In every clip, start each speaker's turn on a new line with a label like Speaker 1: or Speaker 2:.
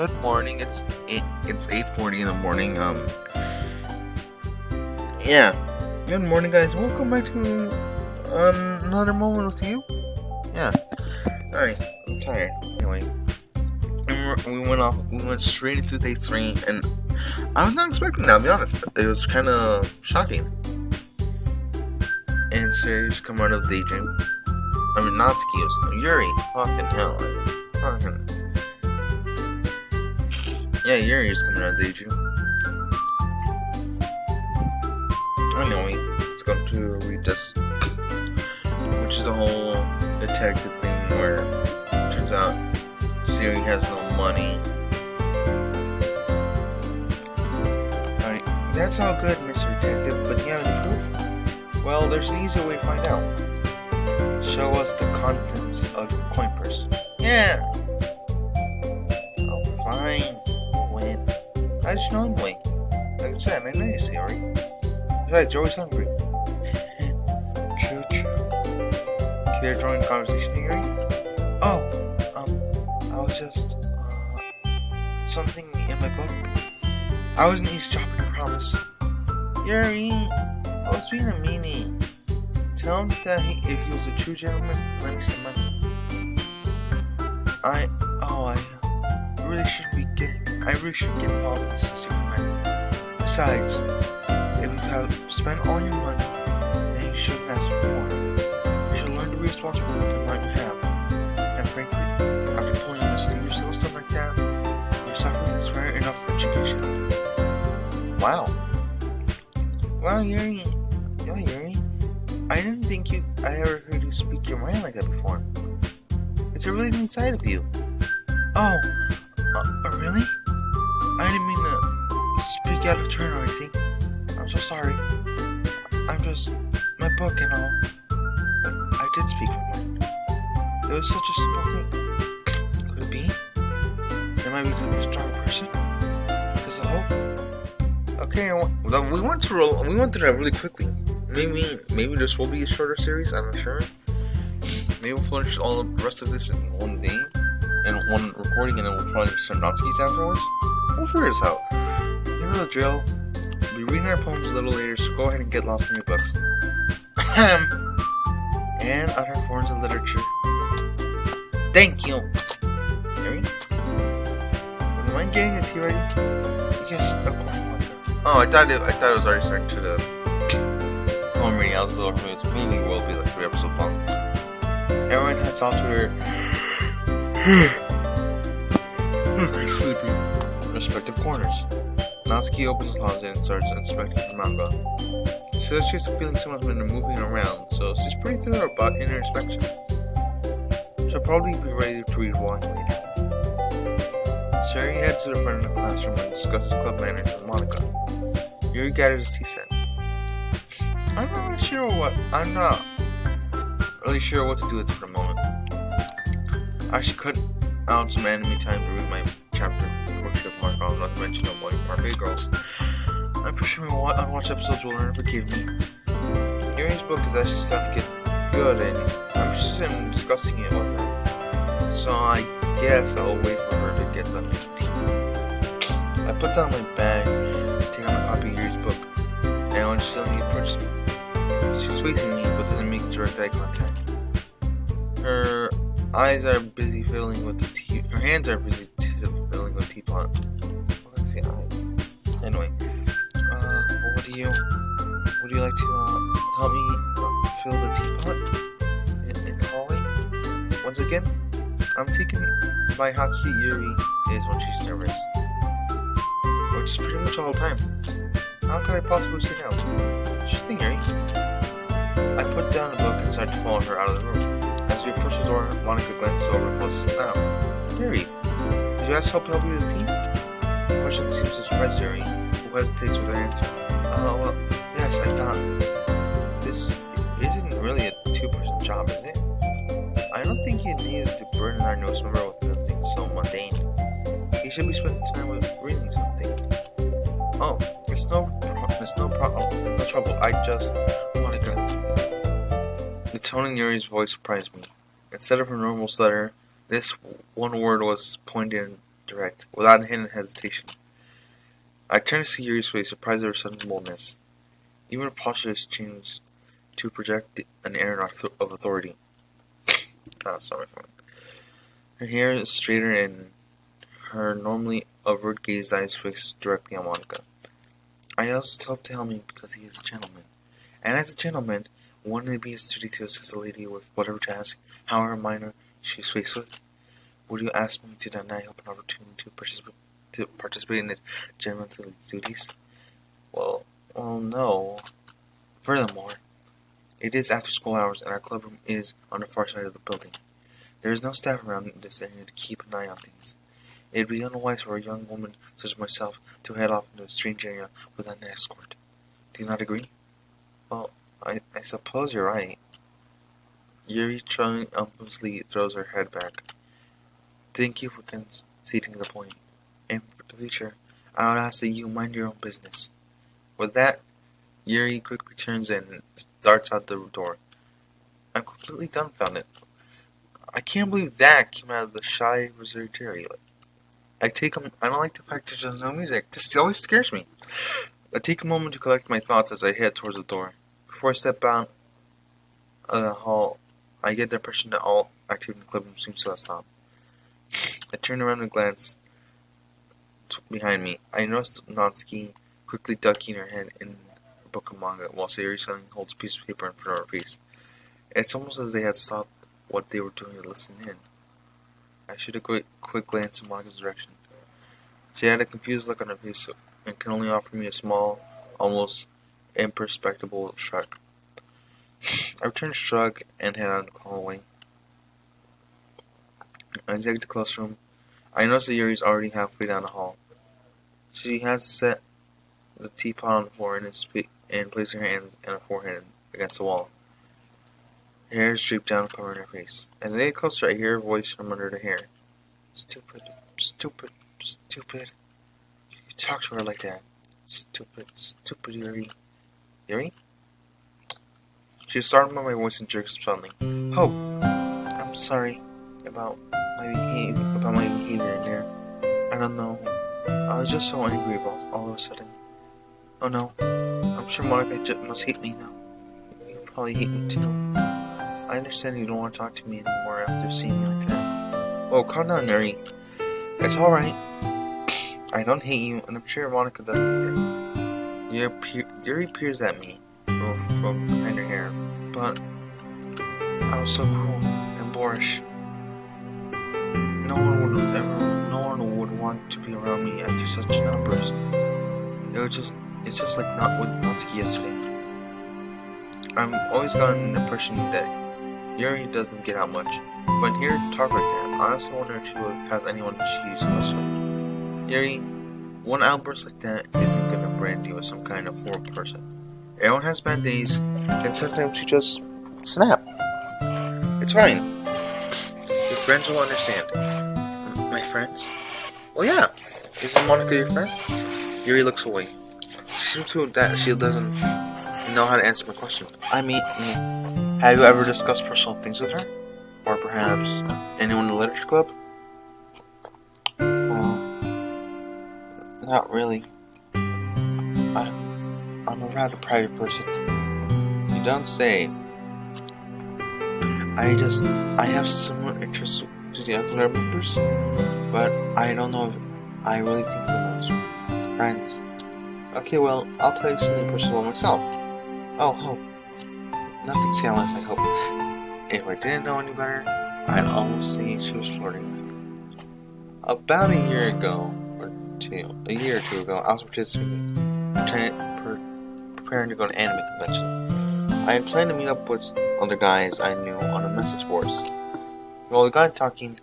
Speaker 1: Good morning. It's 8:40 in the morning. Yeah. Good morning, guys. Welcome back to another moment with you. Yeah. All right. I'm tired. Anyway, we went straight into day 3, and I was not expecting that. I'll be honest. It was kind of shocking. And Sirius come out of daydream. I mean, Natsuki was Yuri. Fucking hell. Yeah, Yuri's coming out of daydream. Anyway, let's go to read this, which is the whole detective thing where it turns out Siri has no money. Alright, that's all good, Mr. Detective, but you have any proof? Well, there's an easier way to find out. Show us the contents of your coin purse. Yeah! Oh, fine. Win. I just know anyway. Like I said, I know you, Siri. Besides, you're always hungry. True. Clear drawing conversation, Yuri? Oh, I was just, something in my book. I wasn't eavesdropping, I promise. Yuri, I was being a meanie. Tell him that if he was a true gentleman, lend me some money. I really should get involved in this secret matter. Besides, if you have spent all your money, then you shouldn't ask for more. You should learn to be responsible with the money you have. And frankly, after pulling a mysterious little stuff like that, your suffering is rare enough for education. Wow. Wow, Yuri. Yeah, Yuri. I didn't think I ever heard you speak your mind like that before. It's a really neat side of you. Oh, really? I didn't mean to speak out of turn or anything. I'm so sorry. I'm just my book and all. But I did speak my mind. It was such a simple thing. Could it be? Am I becoming a strong person? Because of hope? Okay, we went through that really quickly. Maybe this will be a shorter series. I'm not sure. Maybe we'll finish all the rest of this in one day, and one recording, and then we'll probably send Natsuki's afterwards. We'll figure this out. You know the drill. We'll be reading our poems a little later, so go ahead and get lost in your books. And other forms of literature. Thank you. Yuri? Would you mind getting the tea ready? Because of course I want to. Oh, I thought it was already starting to the poem reading. I was a little confused. Maybe it will be like 3 episodes long. Everyone heads on to their sleepy respective corners. Natsuki opens his closet and starts inspecting her manga. She says she has a feeling someone's been moving around, so she's pretty thorough about in her inspection. She'll probably be ready to read one later. Sherry heads to the front of the classroom and discusses club manners with Monika. Yuri gathers his tea set. I'm not really sure what to do with it for the moment. I should cut out some anime time to read my chapter workshop mark on, not to mention avoiding parfait girls. I'm pretty sure my unwatched episodes will learn to forgive me. Yuri's book is actually starting to get good, and I'm interested in discussing it with her. So I guess I'll wait for her to get done with tea. I put down my bag and take out a copy of Yuri's book, and when she suddenly approaches me, she's facing me but doesn't make direct eye contact. Her eyes are busy fiddling with the tea. Her hands are busy fiddling with the teapot. Let's see, anyway, would you like to help me fill the teapot in the hallway? Once again, I'm taken by how cute Yuri is when she's nervous, which is pretty much all the time. How could I possibly say no? Just think, Yuri. I put down the book and started to follow her out of the room. As we approach the door, Monika glances over and closes it down. Yuri, did you ask help you with the tea? The question seems to surprise Yuri, who hesitates with her answer. Well, yes, I thought. This isn't really a 2-person job, is it? I don't think you needed to burden our newest member with something so mundane. You should be spending time with reading something. Oh, it's no problem, no trouble. I just want to go. The tone in Yuri's voice surprised me. Instead of her normal stutter, this one word was pointed direct, without a hint of hesitation. I turned to see Yuri's face, surprised at her sudden boldness. Even her posture has changed to project an air of authority. Oh, sorry. Her hair is straighter and her normally avert-gazed eyes fixed directly on Monika. I asked Top to help me because he is a gentleman. And as a gentleman, wouldn't it be his duty to assist a lady with whatever task, however minor, she is faced with? Would you ask me to deny help an opportunity to participate in his gentlemanly duties? Well, no. Furthermore, it is after school hours and our clubroom is on the far side of the building. There is no staff around in this area to keep an eye on things. It would be unwise for a young woman such as myself to head off into a strange area without an escort. Do you not agree? Well, I suppose you're right. Yuri triumphantly throws her head back. Thank you for conceding the point. And for the future, I would ask that you mind your own business. With that, Yuri quickly turns and darts out the door. I'm completely dumbfounded. I can't believe that came out of the shy, reserved Yuri. I don't like the fact that there's no music. This always scares me. I take a moment to collect my thoughts as I head towards the door. Before I step out of the hall, I get the impression that all activity in the clubroom seems to have stopped. I turn around and glance behind me. I notice Natsuki quickly ducking her head in a book of manga while Yuri suddenly holds a piece of paper in front of her face. It's almost as they had stopped what they were doing to listen in. I shoot a quick glance in Monika's direction. She had a confused look on her face and can only offer me a small, almost imperceptible shrug. I return the shrug and head on the hallway. As I exit the classroom, I notice that Yuri's already halfway down the hall. She has set the teapot on the floor and places her hands and her forehead against the wall. Her hair is draped down, covering her face. As I get closer, I hear a voice from under the hair. Stupid, stupid, stupid. You talk to her like that. Stupid, stupid Yuri. Yuri? She is startled by my voice and jerks up suddenly. Oh, I'm sorry about my behavior in there. I don't know. I was just so angry all of a sudden. Oh no, I'm sure Monika must hate me now. You probably hate me too. I understand you don't want to talk to me anymore after seeing me like that. Oh, calm down, Yuri. It's alright. I don't hate you, and I'm sure Monika doesn't either. Yuri peers at me from behind her hair, but I was so cruel and boorish. No one would want to be around me after such an outburst. It's just like not with Natsuki yesterday. I've always gotten the impression that Yuri doesn't get out much, but here talk like that. I honestly wonder if she has anyone she used to mess with. Yuri, one outburst like that isn't gonna brand you as some kind of horrible person. Everyone has bad days, and sometimes you just snap. It's fine. Your friends will understand. My friends? Well, yeah. Isn't Monika your friend? Yuri looks away. She seems to that she doesn't know how to answer my question. I mean, have you ever discussed personal things with her? Or perhaps anyone in the literature club? Well, not really. I'm a rather private person. You don't say. I have similar interests to the other club members, but I don't know if I really think they're those friends. Okay, well, I'll tell you something personal myself. Oh, nothing scandalous, I hope. If I didn't know any better, I'd almost say she was flirting with me. About a year or two ago, I was preparing to go to an anime convention. I had planned to meet up with other guys I knew on the message boards. Well, we got talking,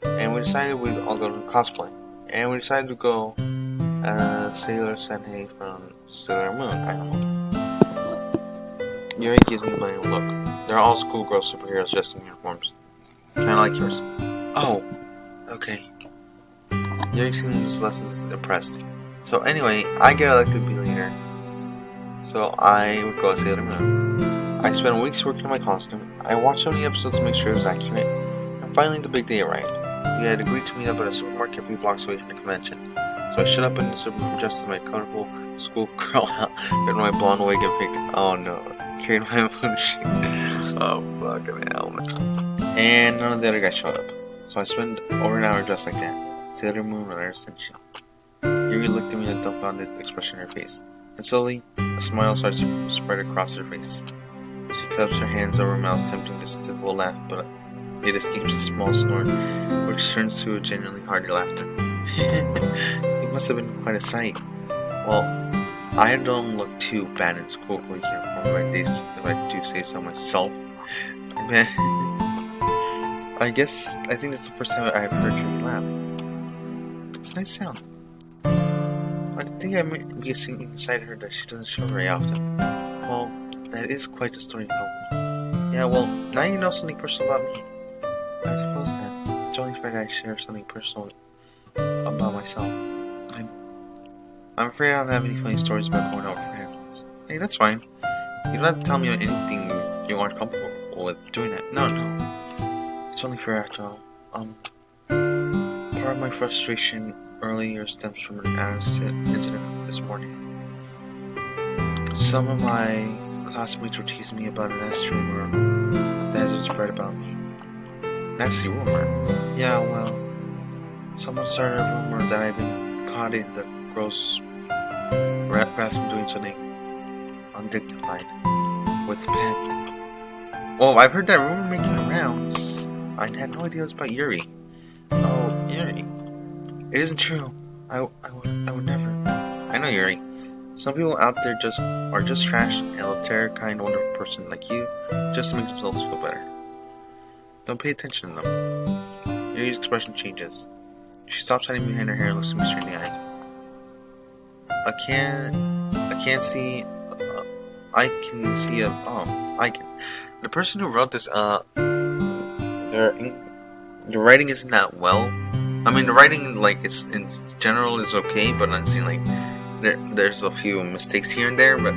Speaker 1: and we decided we'd all go to cosplay. And we decided to go Sailor Senhei from Sailor Moon. I don't know. Yuri gives me a funny look. They're all schoolgirl superheroes dressed in uniforms. Kinda like yours. Oh, okay. Yuri seems less than impressed. So anyway, I get elected to be leader. So I would go as Sailor Moon. I spent weeks working on my costume. I watched so many episodes to make sure it was accurate. And finally the big day arrived. We had agreed to meet up at a supermarket a few blocks away from the convention. So I showed up in the supermarket dressed as my colorful schoolgirl in my blonde wig and pink. Oh no. Carried my moonshine. Oh fucking hell, man. And none of the other guys showed up. So I spent over an hour dressed like that. Sailor Moon and Ascension. Yuri looked at me with a dumbfounded expression on her face. And slowly, a smile started to spread across her face. She cups her hands over her mouth, tempting a stifle laugh, but it escapes a small snort, which turns to a genuinely hearty laughter. It must have been quite a sight. Well, I don't look too bad in schoolgirl uniform if I do say so myself. I think it's the first time I've heard her laugh. It's a nice sound. I think I might be singing inside her that she doesn't show very often. Well, that is quite a story, though. Yeah, well, now you know something personal about me. I suppose that it's only fair that I share something personal about myself. I'm afraid I don't have any funny stories about going out with friends. Hey, that's fine. You don't have to tell me anything you aren't comfortable with doing that. No. It's only fair after all. Part of my frustration earlier stems from an incident this morning. Some of my classmates were teasing me about a nasty rumor that has been spread about me. Nasty rumor? Yeah, well, someone started a rumor that I've been caught in the gross bathroom doing something undignified with a pen. Oh, I've heard that rumor making the rounds. I had no idea it was about Yuri. Oh, Yuri. It isn't true. I would never. I know, Yuri. Some people out there are just trash and they'll tear a kind, wonderful person like you just to make themselves feel better. Don't pay attention to them. Yuri's expression changes. She stops hiding behind her hair and looks at me straight in the eyes. I can see. The person who wrote this, their writing isn't that well. I mean, the writing, like, it's in general is okay, but I'm seeing, like, there's a few mistakes here and there, but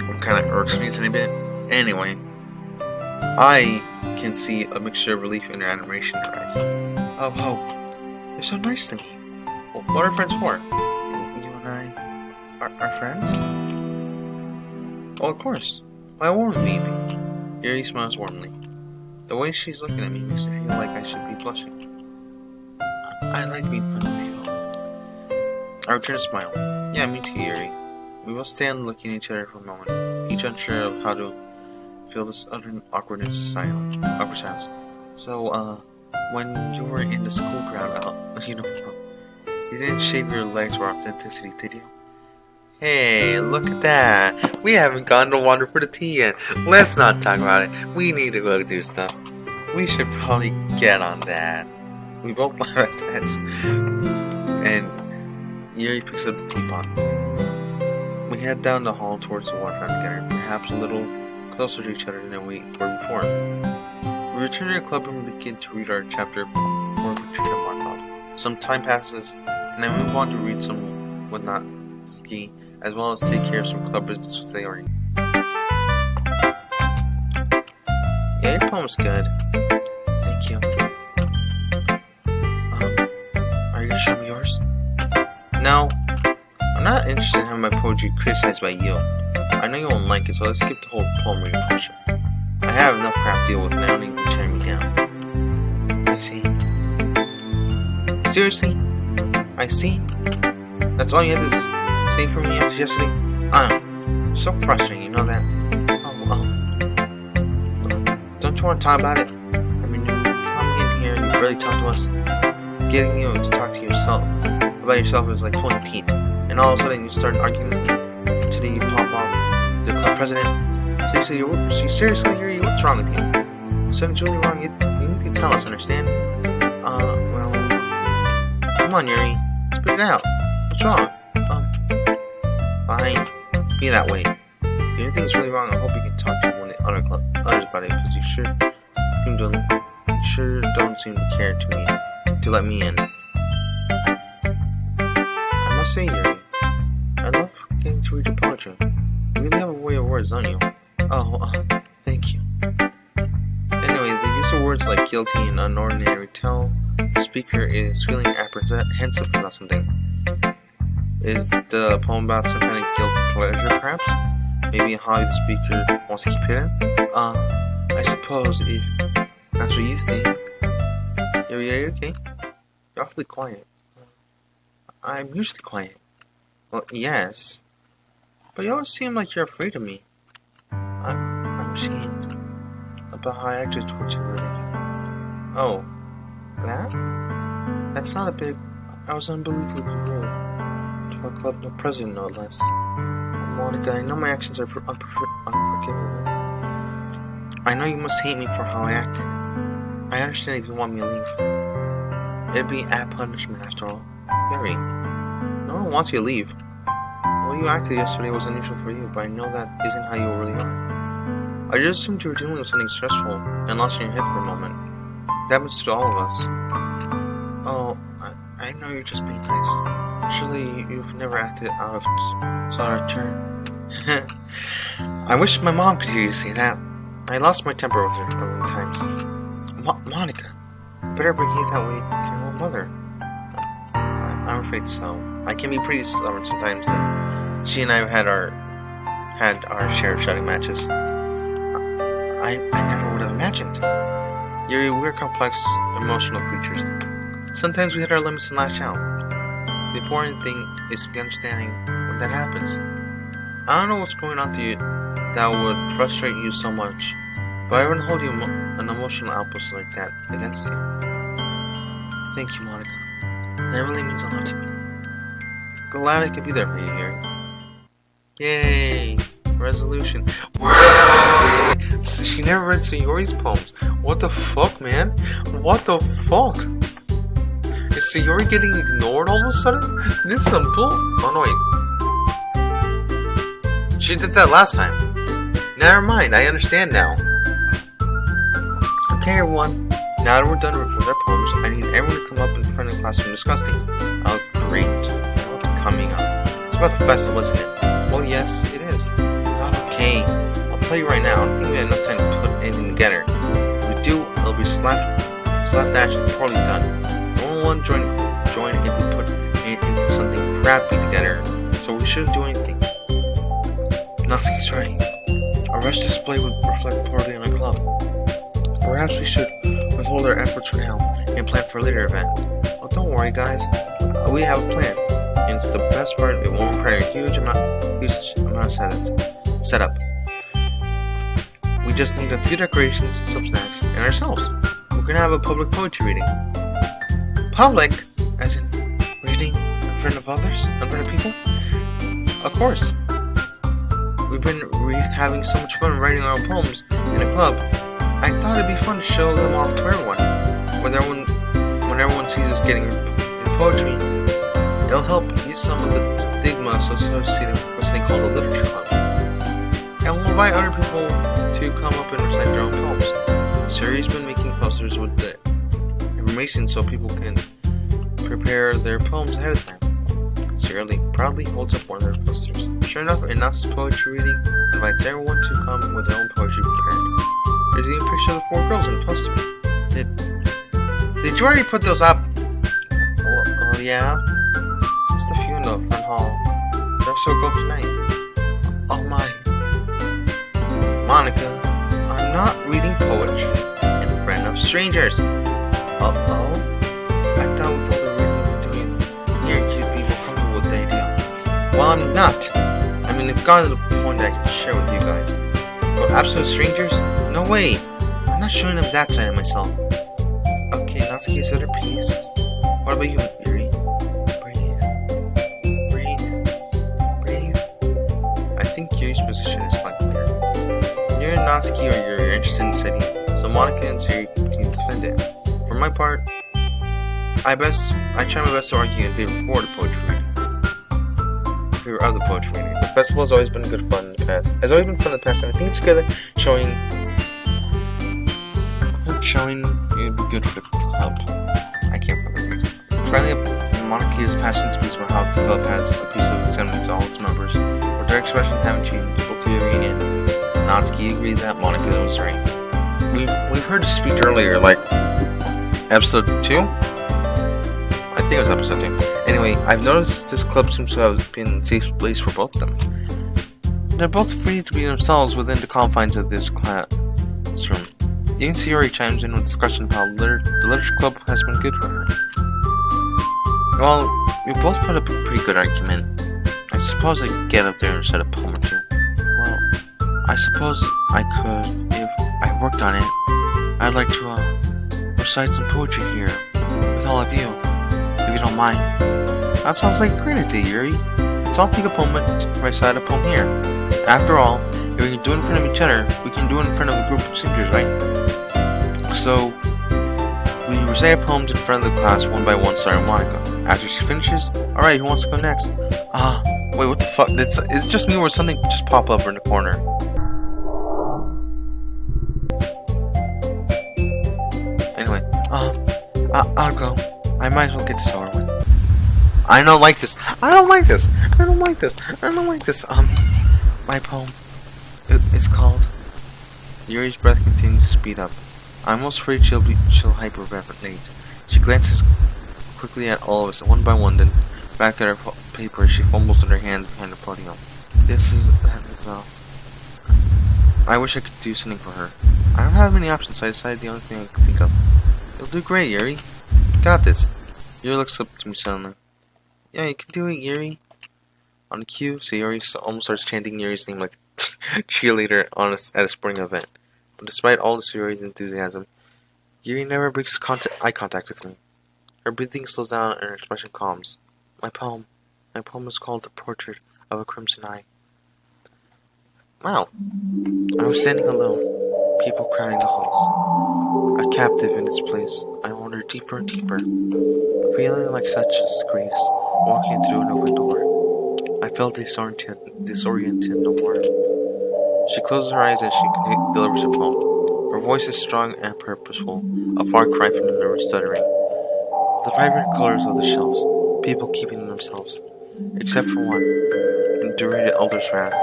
Speaker 1: it kind of irks me a tiny bit. Anyway, I can see a mixture of relief in her admiration in her eyes. Oh, you're so nice to me. What are friends for? You and I are friends? Oh, of course. My warm baby. Yuri smiles warmly. The way she's looking at me makes me feel like I should be blushing. I like being friends with you. I return a smile. Yeah, me too, Yuri. We both stand looking at each other for a moment, each unsure of how to feel this utter awkward silence. So, when you were in the school crowd uniform, you didn't shave your legs for authenticity, did you? Hey, look at that. We haven't gone to water for the tea yet. Let's not talk about it. We need to go do stuff. We should probably get on that. We both laugh at that. And Yuri picks up the teapot. We head down the hall towards the water fountain together, perhaps a little closer to each other than we were before. We return to the clubroom and begin to read our chapter for Markov. Some time passes, and I move on to read some with Natsuki, as well as take care of some club business with Yuri. Yeah, your poem's good. Thank you. Are you gonna show me yours? No. I'm not interested in having my poetry criticized by you. I know you won't like it, so let's skip the whole poem reading portion. I have enough crap to deal with, and I don't need to tear me down. I see. Seriously? I see? That's all you had to say for me after yesterday? So frustrating, you know that? Don't you want to talk about it? I mean, you come in here, you barely talk to us. Getting you to talk to yourself about yourself is like pulling teeth. And all of a sudden you start arguing with me. Today you pop off the club president. Seriously, Yuri, what's wrong with you? Something's really wrong. You need to tell us, understand? Come on, Yuri. Spit it out. What's wrong? Fine. Be that way. If anything's really wrong, I hope you can talk to one of the others about it, because you sure don't seem to care to let me in. I must say, Yuri, I love getting to read your poetry. You really have a way of words, don't you? Thank you. Anyway, the use of words like guilty and unordinary tell the speaker is feeling apprehensive about something. Is the poem about some kind of guilty pleasure, perhaps? Maybe a hobby the speaker wants to keep hidden? I suppose if that's what you think. Yuri, are you okay? You're awfully quiet. I'm usually quiet. Well, yes. But you always seem like you're afraid of me. I'm ashamed about how I acted towards you earlier. Oh, that? That's not a big... I was unbelievably rude. To our club, no president, no less. Monika, I know my actions are unforgivable. I know you must hate me for how I acted. I understand if you want me to leave. It'd be a punishment after all. Yuri, no one wants you to leave. The way you acted yesterday was unusual for you, but I know that isn't how you really are. I just assumed you were dealing with something stressful and lost in your head for a moment. It happens to all of us. Oh, I know you're just being nice. Surely you've never acted out of turn. I wish my mom could hear you say that. I lost my temper with her a million times. Monika, you better behave that way to your own mother. I'm afraid so. I can be pretty stubborn sometimes, and she and I have had our share of shouting matches. I never would have imagined. Yuri, we're complex, emotional creatures. Sometimes we hit our limits and lash out. The important thing is to be understanding when that happens. I don't know what's going on to you that would frustrate you so much, but I wouldn't hold you an emotional outburst like that against you. Thank you, Monika. That really means a lot to me. Glad I could be there for you, Yuri. Yay! Resolution. She never read Sayori's poems. What the fuck, man? What the fuck? Is Sayori getting ignored all of a sudden? This is some bull. Oh no, wait. She did that last time. Never mind, I understand now. Okay, everyone. Now that we're done with our poems, I need everyone to come up in front of the classroom and discuss things. Oh, great. What's coming up? It's about the festival, isn't it? Well, yes, it is. Not okay. I'll tell you right now, I don't think we have enough time to put anything together. If we do, it'll be slapdash and poorly done. No one will join if we put something crappy together, so we shouldn't do anything. Natsuki's right. A rush display would reflect poorly on our club. Perhaps we should withhold our efforts for now and plan for a later event. Well, don't worry, guys. We have a plan, and it's the best part. It won't require a huge amount of setup. We just need a few decorations, some snacks, and ourselves. We're gonna have a public poetry reading. Public, as in reading in front of others, in front of people. Of course. We've been having so much fun writing our own poems in a club. I thought it'd be fun to show them off to everyone. When everyone sees us getting into poetry, it'll help ease some of the stigma associated with what's called a literature club. And we'll invite other people to come up and recite their own poems. Suri's been making posters with the information so people can prepare their poems ahead of time. Suri proudly holds up one of their posters. Sure enough, Natsuki's poetry reading invites everyone to come with their own poetry prepared. There's even a picture of the 4 girls in the poster. Did you already put those up? Oh yeah? Just a few in the front hall. They're so good tonight. Oh my. Monika, I'm not reading poetry in front of strangers. Uh-oh. I thought with all the reading we're doing here, you'd be more comfortable with the idea. Well, I'm not. I mean, it's gotten to the point that I can share with you guys. But absolute strangers? No way! I'm not showing them that side of myself. Okay, Natsuki, is that a piece? What about you, Yuri? Breathe. I think Yuri's position is quite clear. Yuri and Natsuki are interested in the city, so Monika and Suri can defend it. For my part, I try my best to argue in favor of the poetry reading. Of the poetry reading. The festival has always been good fun in the past. And I think it's good showing it'd be good for the club. I can't remember. Finally, Monika is passing speaks about how the club has a piece of examining all its members. But their expression haven't changed. People Yuri and Natsuki agree that Monika was right. We we've heard this speech earlier, like episode 2? I think it was episode 2. Anyway, I've noticed this club seems to have been a safe place for both of them. They're both free to be themselves within the confines of this classroom. You can see Yuri chimes in with discussion of how the literature club has been good for her. Well, you both put up a pretty good argument. I suppose I could get up there and recite a poem or two. Well, I suppose I could if I worked on it. I'd like to recite some poetry here with all of you, if you don't mind. That sounds like a great idea, Yuri. So I'll take a poem and recite a poem here. After all, if we can do it in front of each other, we can do it in front of a group of strangers, right? So, we recite poems in front of the class one by one, starting Monika. After she finishes, alright, who wants to go next? Wait, what the fuck? It's just me or something just pop up in the corner. Anyway, I'll go. I might as well get this over with. I don't like this. My poem. It's called Yuri's breath continues to speed up. I'm almost afraid she'll hyperventilate. She glances quickly at all of us, one by one, then back at her paper as she fumbles in her hands behind the podium. I wish I could do something for her. I don't have many options, so I decided the only thing I could think of. You'll do great, Yuri. You got this. Yuri looks up to me suddenly. Yeah, you can do it, Yuri. On the cue, so Yuri almost starts chanting Yuri's name like cheerleader at a sporting event. But despite all this Yuri's enthusiasm, Yuri never breaks eye contact with me. Her breathing slows down and her expression calms. My poem is called The Portrait of a Crimson Eye. Wow. I was standing alone, people crowding the halls. A captive in its place, I wandered deeper and deeper, feeling like such a disgrace, walking through an open door. I felt disoriented no more. She closes her eyes as she delivers a poem. Her voice is strong and purposeful, a far cry from the nervous stuttering. The vibrant colors of the shelves, people keeping to themselves, except for one, enduring the elder's wrath,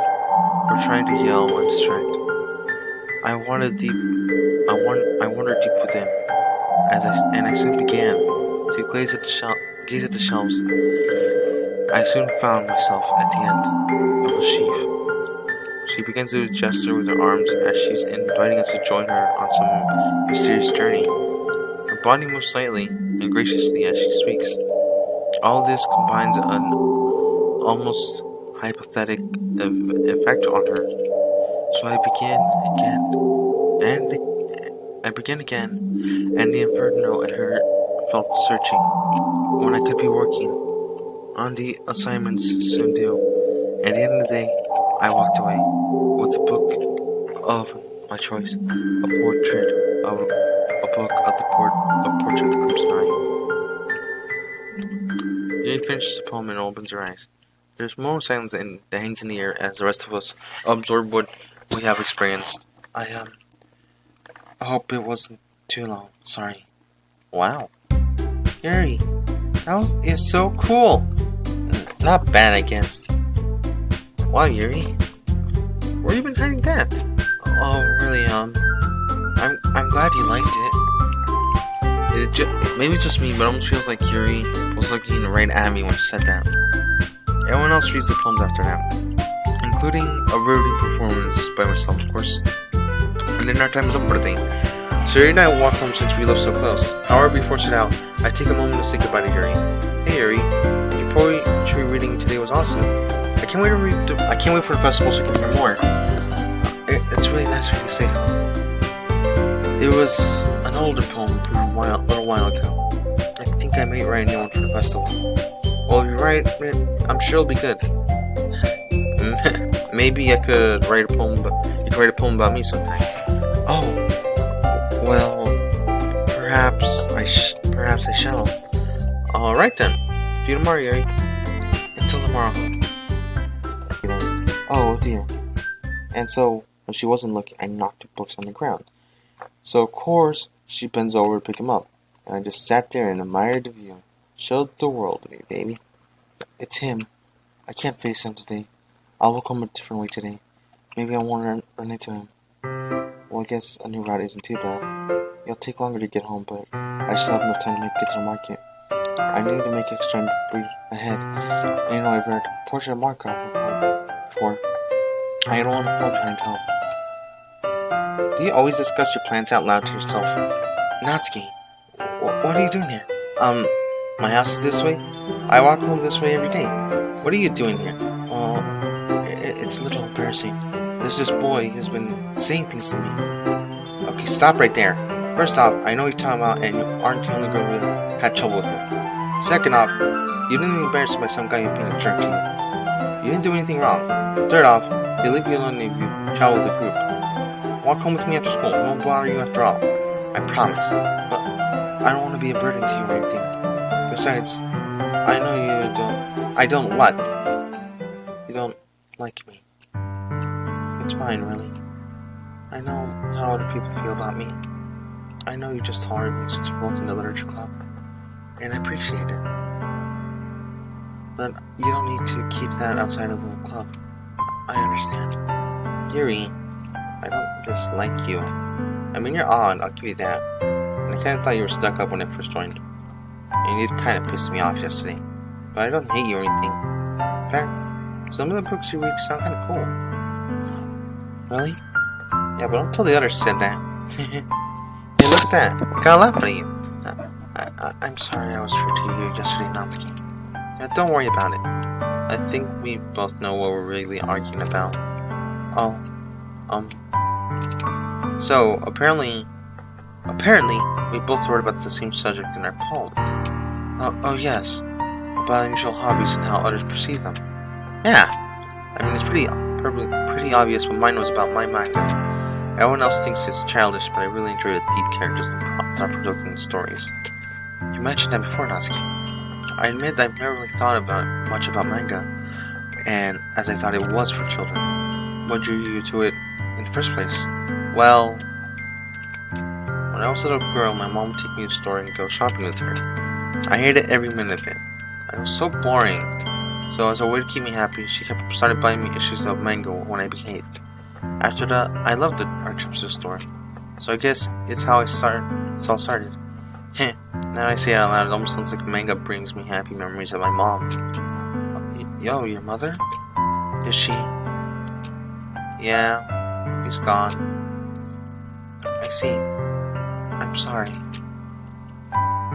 Speaker 1: for trying to yell and distract. I wandered deep within, and I soon began to gaze at the shelves. I soon found myself at the end of a sheaf. She begins to gesture with her arms as she's inviting us to join her on some mysterious journey. Her body moves slightly and graciously as she speaks. All this combines an almost hypothetic effect on her. So I began again, and the inferno in her felt searching. When I could be working on the assignments soon due. At the end of the day, I walked away with a book of my choice, a portrait of the Crimson Eye. Yuri finishes the poem and opens her eyes. There's a moment of silence that hangs in the air as the rest of us absorb what we have experienced. I hope it wasn't too long. Sorry. Wow. Yuri, is so cool. Not bad, I guess. Wow, Yuri. Where you been hiding that? Oh, really, I'm glad you liked it. Maybe it's just me, but it almost feels like Yuri was looking right at me when she said that. Everyone else reads the poems after that, including a riveting performance by myself, of course. And then our time is up for the day. So Yuri and I walk home since we live so close. However, before we set out, I take a moment to say goodbye to Yuri. Hey Yuri, your poetry reading today was awesome. I can't wait for the festival so we can hear more. It's really nice for you to say. It was an older poem from a little while ago. I think I might write a new one for the festival. Well, if you write it, I'm sure it'll be good. Maybe I could write a poem. You could write a poem about me sometime. Oh, well, perhaps I shall. All right then. See you tomorrow, Yuri. Until tomorrow. Oh dear. And so, when she wasn't looking, I knocked her books on the ground. So of course, she bends over to pick them up, and I just sat there and admired the view. Showed the world to me, baby. It's him. I can't face him today. I'll look home a different way today. Maybe I won't run into him. Well, I guess a new route isn't too bad. It'll take longer to get home, but I still have enough time to make it to the market. I need to make extra breed ahead. And you know, I've read Portrait of Markov before. I don't want to fall behind help. Do you always discuss your plans out loud to yourself? Natsuki, what are you doing here? My house is this way. I walk home this way every day. What are you doing here? Well, it's a little embarrassing. There's this boy who's been saying things to me. Okay, stop right there. First off, I know what you're talking about, and you aren't the only girl who had trouble with him. Second off, you didn't get embarrassed by some guy who being a jerk to you. You didn't do anything wrong. Third off, he'll leave you alone if you travel with a group. Walk home with me after school. It won't bother you after all. I promise. But I don't want to be a burden to you or anything. Besides, I know you don't... I don't what? You don't like me. It's fine, really. I know how other people feel about me. I know you just tolerate me since we're both in the literature club. And I appreciate it. But you don't need to keep that outside of the club. I understand. Yuri, I don't dislike you. I mean, you're odd, I'll give you that. And I kinda thought you were stuck up when I first joined. And you kinda pissed me off yesterday. But I don't hate you or anything. In fact, some of the books you read sound kinda cool. Really? Yeah, but don't tell the others said that. Hey, look at that. I got a laugh out of you. I'm sorry I was rude to you yesterday, Natsuki. Don't worry about it. I think we both know what we're really arguing about. So, apparently, we both wrote about the same subject in our poems. Oh yes. About unusual hobbies and how others perceive them. Yeah. I mean, it's pretty obvious what mine was about my manga. Everyone else thinks it's childish, but I really enjoy the deep characters and thought-provoking stories. You mentioned that before, Natsuki. I admit I've never really thought much about manga, and as I thought it was for children. What drew you to it in the first place? Well, when I was a little girl, my mom would take me to the store and go shopping with her. I hated every minute of it. It was so boring. So as a way to keep me happy, she started buying me issues of manga when I behaved. After that, I loved our trips to the store. So I guess it's how it's all started. Heh, now I say it out loud, it almost sounds like manga brings me happy memories of my mom. Yo, your mother? Is she? Yeah, he's gone. I see. I'm sorry.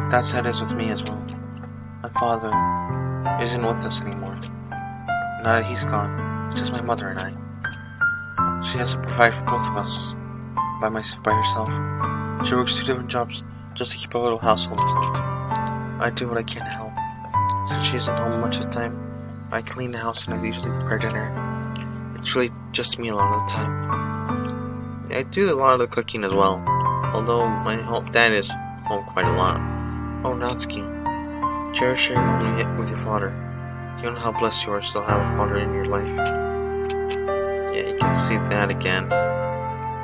Speaker 1: That's how it is with me as well. My father isn't with us anymore. Now that he's gone, it's just my mother and I. She has to provide for both of us by herself. She works 2 different jobs just to keep our little household afloat. I do what I can to help. Since she isn't home much of the time, I clean the house and I usually prepare dinner. It's really just me a lot of the time. I do a lot of the cooking as well, although my dad is home quite a lot. Oh, Natsuki, cherish your moment with your father. You know how blessed you are to still have a father in your life. Yeah, you can see that again.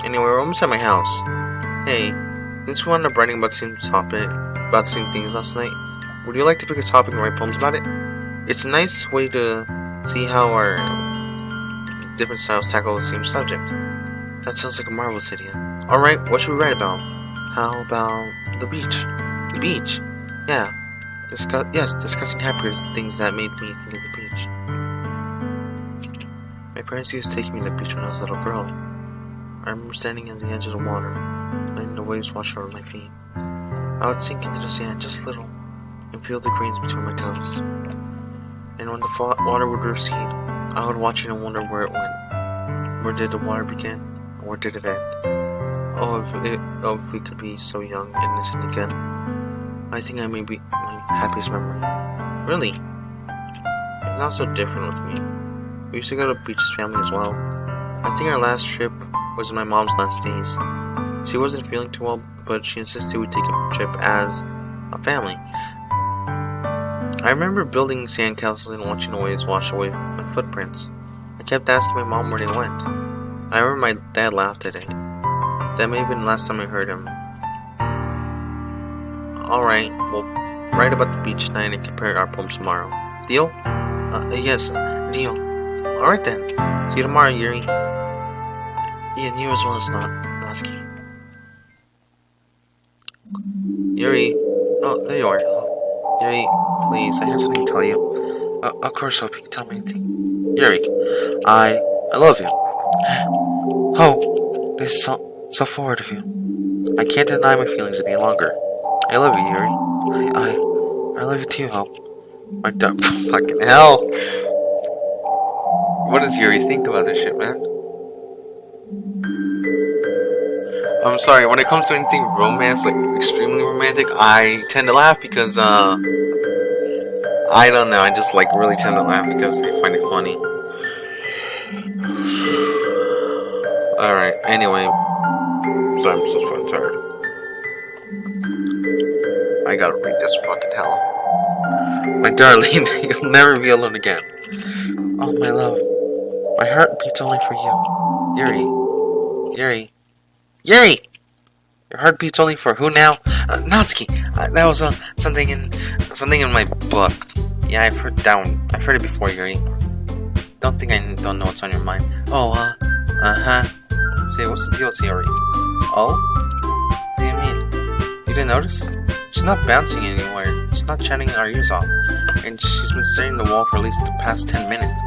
Speaker 1: Anyway, we're almost at my house. Hey, since we wound up writing about the same things last night, would you like to pick a topic and write poems about it? It's a nice way to see how our different styles tackle the same subject. That sounds like a marvelous idea. Alright, what should we write about? How about the beach? The beach? Yeah. Discussing happier things that made me think of the beach. My parents used to take me to the beach when I was a little girl. I remember standing at the edge of the water, letting the waves wash over my feet. I would sink into the sand just a little, and feel the grains between my toes. And when the water would recede, I would watch it and wonder where it went. Where did the water begin, and where did it end? Oh, if we could be so young and innocent again. I think I may be my happiest memory. Really? It's not so different with me. We used to go to the beach as family as well. I think our last trip was in my mom's last days. She wasn't feeling too well, but she insisted we take a trip as a family. I remember building sandcastles and watching the waves wash away my footprints. I kept asking my mom where they went. I remember my dad laughed at it. That may have been the last time I heard him. Alright, we'll write about the beach tonight and compare our poems tomorrow. Deal? Yes, deal. Alright then. See you tomorrow, Yuri. Yeah, you as well as not. Natsuki. Yuri. Oh, there you are. Oh, Yuri, please, I have something to tell you. Of course, hope you can tell me anything. Yuri, I love you. Oh, this is so forward of you. I can't deny my feelings any longer. I love you, Yuri. I love you too, Hope. My dumb fucking hell. What does Yuri think about this shit, man? I'm sorry, when it comes to anything romance, like extremely romantic, I tend to laugh because, I don't know, I just like really tend to laugh because I find it funny. Alright, anyway. So I'm so fucking tired. I gotta read this fucking hell. My darling, you'll never be alone again. Oh, my love. My heart beats only for you. Yuri. Your heart beats only for who now? Natsuki. That was something in my book. Yeah, I've heard that one. I've heard it before, Yuri. Don't think I don't know what's on your mind. Oh, Say, what's the deal with Yuri? Oh? What do you mean? You didn't notice? She's not bouncing anywhere. She's not chatting our ears off. And she's been staring at the wall for at least the past 10 minutes.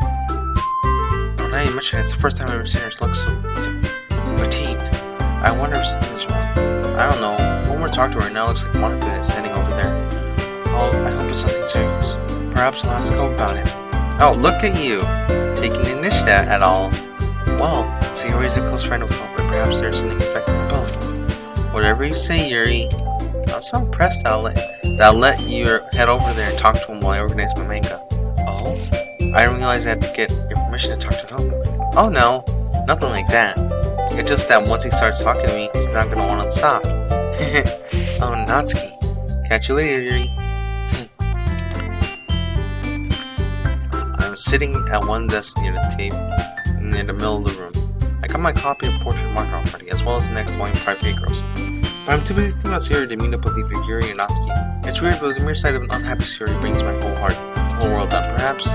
Speaker 1: Oh, now you mention it, it's the first time I've ever seen her look so fatigued. I wonder if something's wrong. I don't know. When we're talking to her now, it looks like Monika is heading over there. Oh, I hope it's something serious. Perhaps I'll ask Go about it. Oh, look at you, taking the initiative at all. Well, so Yuri's a close friend of Hope, but perhaps there's something affecting them both. Whatever you say, Yuri. I'm so impressed that I'll let you head over there and talk to him while I organize my manga. Oh? I didn't realize I had to get your permission to talk to him. Oh no, nothing like that. It's just that once he starts talking to me, he's not gonna want to stop. Oh, Natsuki. Catch you later, Yuri. I'm sitting at one desk near the middle of the room. I got my copy of Portrait Marker already, as well as the next volume of 5 Girls. But I'm too busy thinking about Yuri to mean to believe in Yuri and Natsuki. It's weird, but the mere sight of an unhappy Yuri brings my whole world down. Perhaps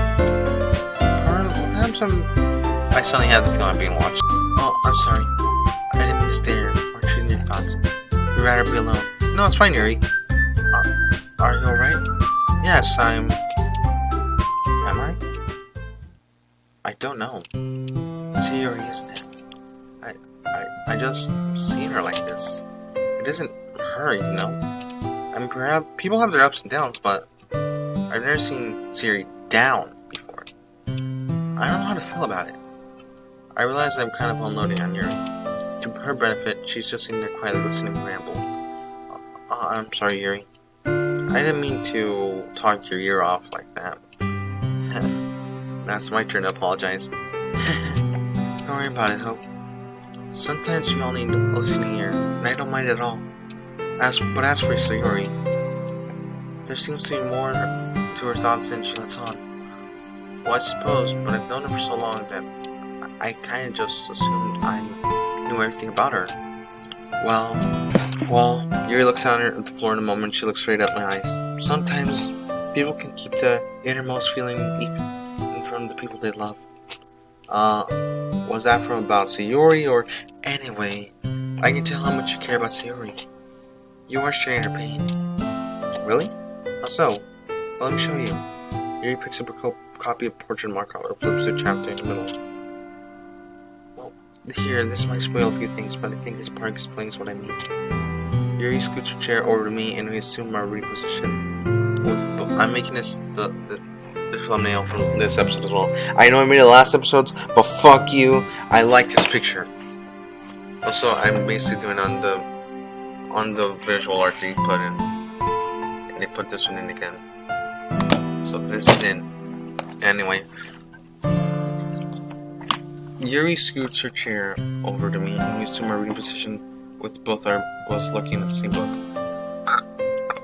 Speaker 1: I suddenly have the feeling I'm being watched. Oh, I'm sorry. I didn't mean to stare or intrude in your thoughts. You'd rather be alone. No, it's fine, Yuri. Are you alright? Yes, Am I? I don't know. It's Yuri, isn't it? I just seen her like this. It isn't her, you know? I mean, perhaps people have their ups and downs, but I've never seen Yuri down before. I don't know how to feel about it. I realize I'm kind of unloading on Yuri. To her benefit, she's just sitting there quietly listening to me ramble. I'm sorry, Yuri. I didn't mean to talk your ear off like that. Now it's my turn to apologize. Don't worry about it, Hope. Sometimes you all need a listening ear, and I don't mind at all. As for Yuri, there seems to be more to her thoughts than she lets on. Well, I suppose, but I've known her for so long that I kind of just assumed I knew everything about her. Well, Yuri looks down at the floor in a moment. She looks straight at my eyes. Sometimes people can keep the innermost feeling even from the people they love. Was that from about Sayori or... Anyway, I can tell how much you care about Sayori. You are sharing her pain. Really? How so? Well, let me show you. Yuri picks up a copy of Portrait Marker or flips to a chapter in the middle. Well, here, this might spoil a few things, but I think this part explains what I mean. Yuri scoots her chair over to me and we assume our reading position. I'm making this the thumbnail for this episode as well. I know I made it last episode, but fuck you. I like this picture. Also, I'm basically doing on the visual art they put in, and they put this one in again. So this is in. Anyway, Yuri scoots her chair over to me, and we assume our reading position with both our was looking at the same book.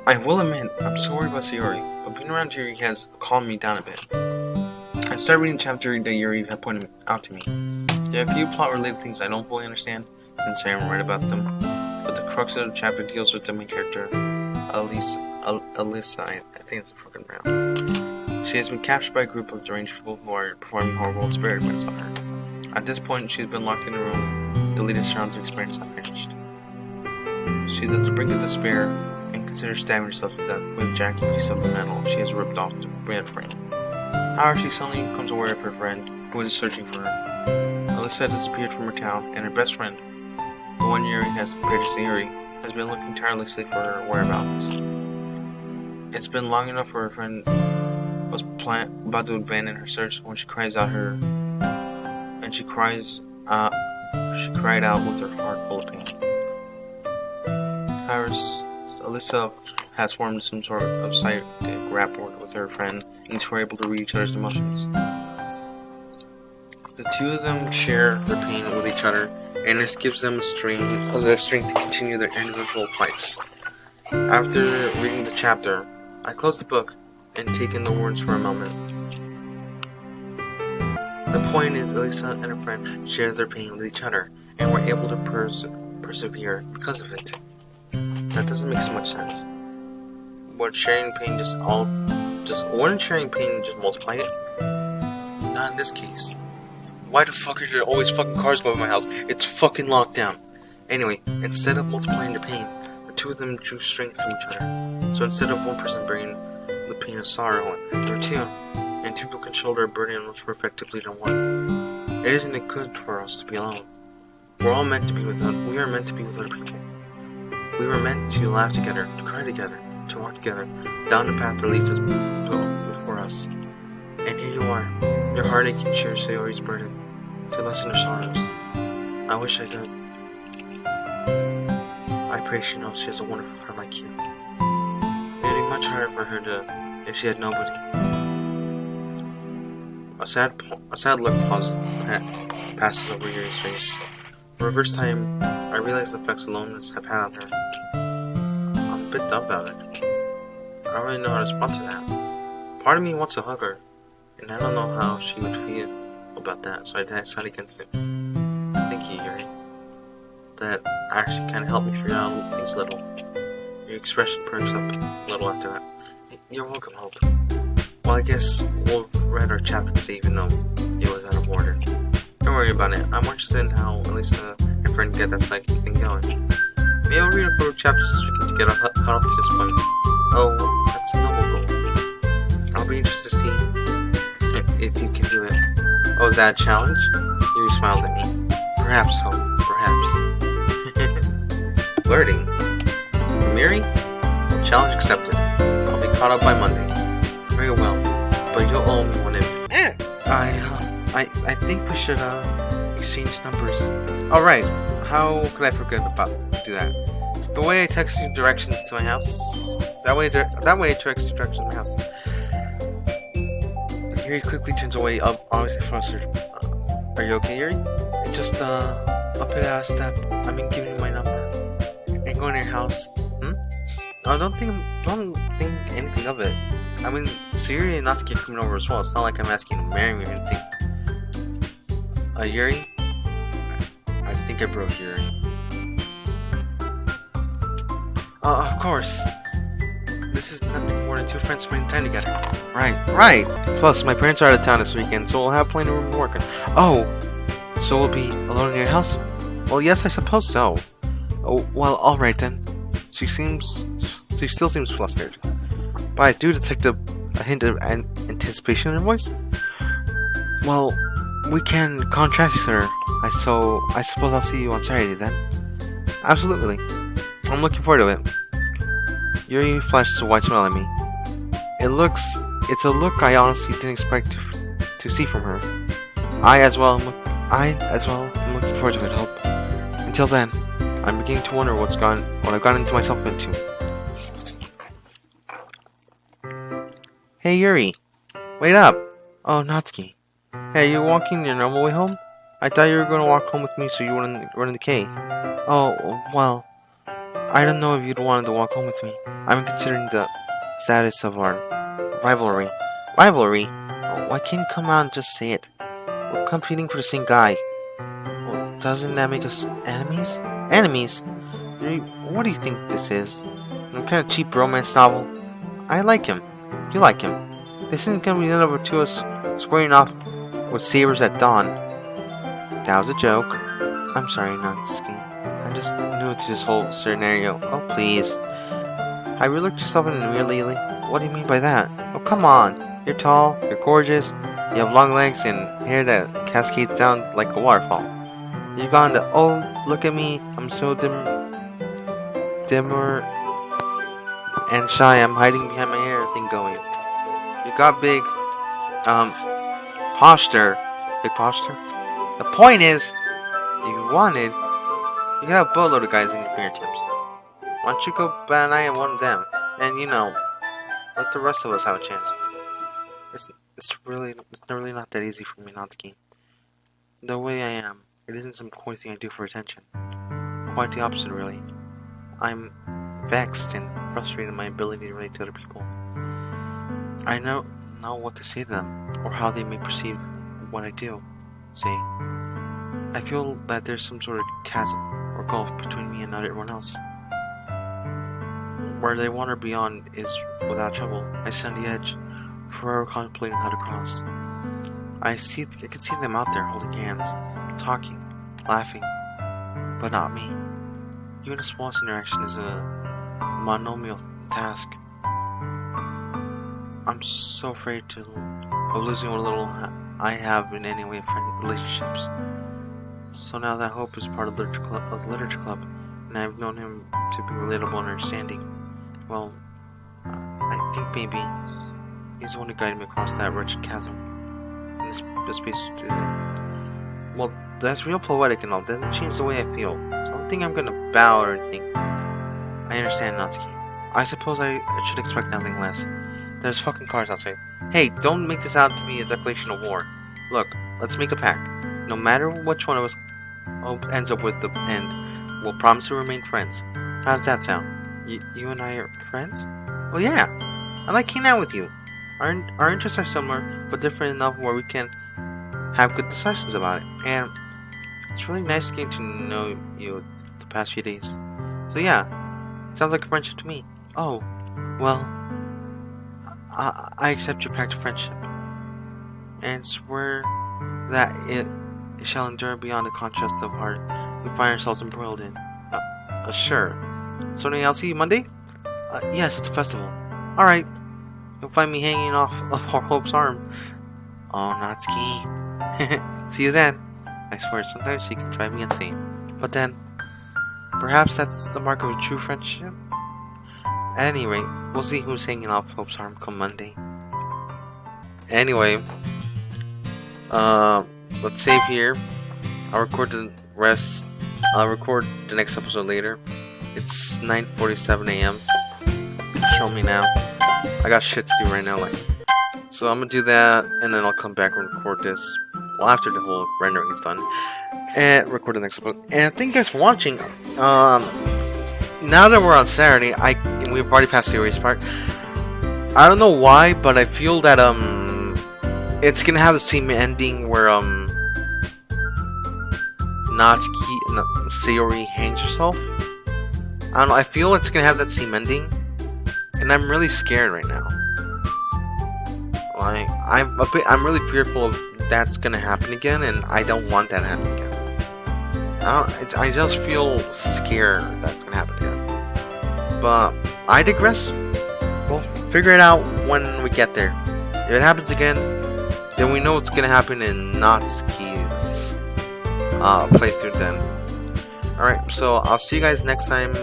Speaker 1: I will admit, I'm so worried about Yuri, but being around Yuri has calmed me down a bit. I started reading the chapter that Yuri had pointed out to me. There are a few plot-related things I don't fully understand, since I haven't read about them, but the crux of the chapter deals with the main character, Alyssa, I think it's a fucking round. She has been captured by a group of deranged people who are performing horrible experiments on her. At this point, she has been locked in a room deleted surrounds experience unfinished. She's at the brink of despair and considers stabbing herself to death with a jagged piece of the metal she has ripped off the bed frame. However, she suddenly becomes aware of her friend, who is searching for her. Alyssa disappeared from her town, and her best friend, the one Yuri has previously Yuri, has been looking tirelessly for her whereabouts. It's been long enough for her friend was about to abandon her search when she cried out with her heart full of pain. However, Alyssa has formed some sort of psychic rapport with her friend, and these were able to read each other's emotions. The two of them share their pain with each other, and this gives them strength to continue their individual fights. After reading the chapter, I close the book and take in the words for a moment. The point is, Alyssa and her friend share their pain with each other, and were able to persevere because of it. That doesn't make so much sense. Wouldn't sharing pain just multiply it? Not in this case. Why the fuck are there always fucking cars going by my house? It's fucking locked down. Anyway, instead of multiplying their pain, the two of them drew strength from each other. So instead of one person bearing the pain of sorrow, there were two, and two people can shoulder a burden much more effectively than one. Isn't it good for us to be alone? We are meant to be with other people. We were meant to laugh together, to cry together, to walk together, down the path that leads us before us. And here you are, your heartache and share Sayori's burden, to lessen her sorrows. I wish I could. I pray she knows she has a wonderful friend like you. It'd be much harder for her if she had nobody. A sad look passes over Yuri's face. For the first time, I realize the effects loneliness have had on her. I'm a bit dumbfounded. I don't really know how to respond to that. Part of me wants to hug her, and I don't know how she would feel about that, so I decided against it. Thank you, Yuri. That actually kind of helped me figure out things little. Your expression perks up a little after that. You're welcome, Hope. Well, I guess we'll read our chapter today, even though it was out of order. Don't worry about it. I'm more interested in how Alyssa and friend get that psychic thing going. Maybe I'll read a few chapters this weekend to get caught up to this point. Oh, that's a noble goal. I'll be interested to see if you can do it. Oh, is that a challenge? Yuri smiles at me. Perhaps, Hope. Perhaps. Flirting. Yuri? Well, challenge accepted. I'll be caught up by Monday. Very well. But you'll owe me one if... I think we should, exchange numbers. Alright, how could I forget about do that? The way I text you directions to my house. That way it directs you directions to my house. Yuri quickly turns away, obviously flustered. Are you okay, Yuri? Just, up at a step. I've been giving you my number. And going to your house. No, don't think anything of it. I mean, Yuri and Natsuki coming over as well. It's not like I'm asking you to marry me or anything. Yuri? I think I broke Yuri. Of course. This is nothing more than two friends spending time together. Right. Plus, my parents are out of town this weekend, so we'll have plenty of room to work on. Oh, so we'll be alone in your house? Well, yes, I suppose so. Oh, well, alright then. She still seems flustered. But I do detect a hint of anticipation in her voice. Well, we can contrast each other. So I suppose I'll see you on Saturday then. Absolutely. I'm looking forward to it. Yuri flashes a wide smile at me. It's a look I honestly didn't expect to see from her. I as well am looking forward to it, Hope. Until then, I'm beginning to wonder what I've gotten into myself into. Hey Yuri, wait up! Oh, Natsuki. Hey, you walking your normal way home? I thought you were going to walk home with me so you wouldn't run into Kay. Oh, well, I don't know if you'd wanted to walk home with me. I'm considering the status of our rivalry. Rivalry? Oh, why can't you come out and just say it? We're competing for the same guy. Well, doesn't that make us enemies? Enemies? Yuri, what do you think this is? Some kind of cheap romance novel? I like him. You like him. This isn't going to be the end of the two of us squaring off with sabers at dawn. That was a joke. I'm sorry, Natsuki. I'm just new to this whole scenario. Oh, please. Have you looked yourself in the mirror lately? What do you mean by that? Oh, come on. You're tall, you're gorgeous, you have long legs and hair that cascades down like a waterfall. You've gone to, oh, look at me, I'm so dimmer and shy, I'm hiding behind my hair thing going. You got big, posture. Big posture? The point is, if you wanted, you could have a boatload of guys in your fingertips. Why don't you go bat an eye at one of them? And, you know, let the rest of us have a chance. It's really not that easy for me, Natsuki. The way I am, it isn't some coy thing I do for attention. Quite the opposite, really. I'm vexed and frustrated in my ability to relate to other people. I don't know what to say to them, or how they may perceive what I do. See, I feel that there's some sort of chasm or gulf between me and everyone else. Where they wander beyond is without trouble. I stand on the edge, forever contemplating how to cross. I can see them out there holding hands, talking, laughing, but not me. Even the smallest interaction is a monomial task. I'm so afraid of losing what little I have in any way of relationships. So now that Hope is part of the literature club, and I've known him to be relatable and understanding, well, I think maybe he's the one who guided me across that wretched chasm in this space today. Well, that's real poetic and all. That doesn't change the way I feel. So I don't think I'm gonna bow or anything. I understand, Natsuki. I suppose I should expect nothing less. There's fucking cars outside. Hey, don't make this out to be a declaration of war. Look, let's make a pact. No matter which one of us ends up with the end, we'll promise to remain friends. How's that sound? You and I are friends? Well, yeah. I like hanging out with you. Our interests are similar, but different enough where we can have good discussions about it. And it's really nice getting to know you the past few days. So yeah, it sounds like a friendship to me. Oh, well, I accept your pact of friendship, and swear that it shall endure beyond the contrast of heart we find ourselves embroiled in. Sure. So then I'll see you Monday? Yes, at the festival. Alright. You'll find me hanging off of Hope's arm. Oh, Natsuki. See you then. I swear, sometimes she can drive me insane. But then, perhaps that's the mark of a true friendship? At any rate, we'll see who's hanging off Hope's arm come Monday. Anyway, let's save here. I'll record the rest. I'll record the next episode later. It's 9:47 a.m. Kill me now. I got shit to do right now. So I'm gonna do that, and then I'll come back and record this. Well, after the whole rendering is done, and record the next episode. And thank you guys for watching. Now that we're on Saturday, and we've already passed the race part. I don't know why, but I feel that it's gonna have the same ending where Yuri hangs herself. I don't know. I feel it's gonna have that same ending, and I'm really scared right now. Like I'm really fearful of that's gonna happen again, and I don't want that to happen again. I just feel scared that's gonna happen again. But I digress. We'll figure it out when we get there. If it happens again, then we know what's gonna happen in Natsuki's playthrough then. Alright, so I'll see you guys next time.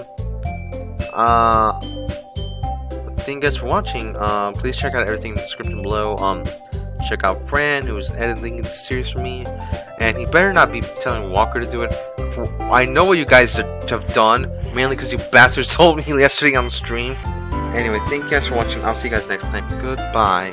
Speaker 1: Thank you guys for watching. Please check out everything in the description below. Check out Fran, who's editing the series for me, and he better not be telling Walker to do it. I know what you guys have done, mainly because you bastards told me yesterday on the stream. Anyway, thank you guys for watching. I'll see you guys next time. Goodbye.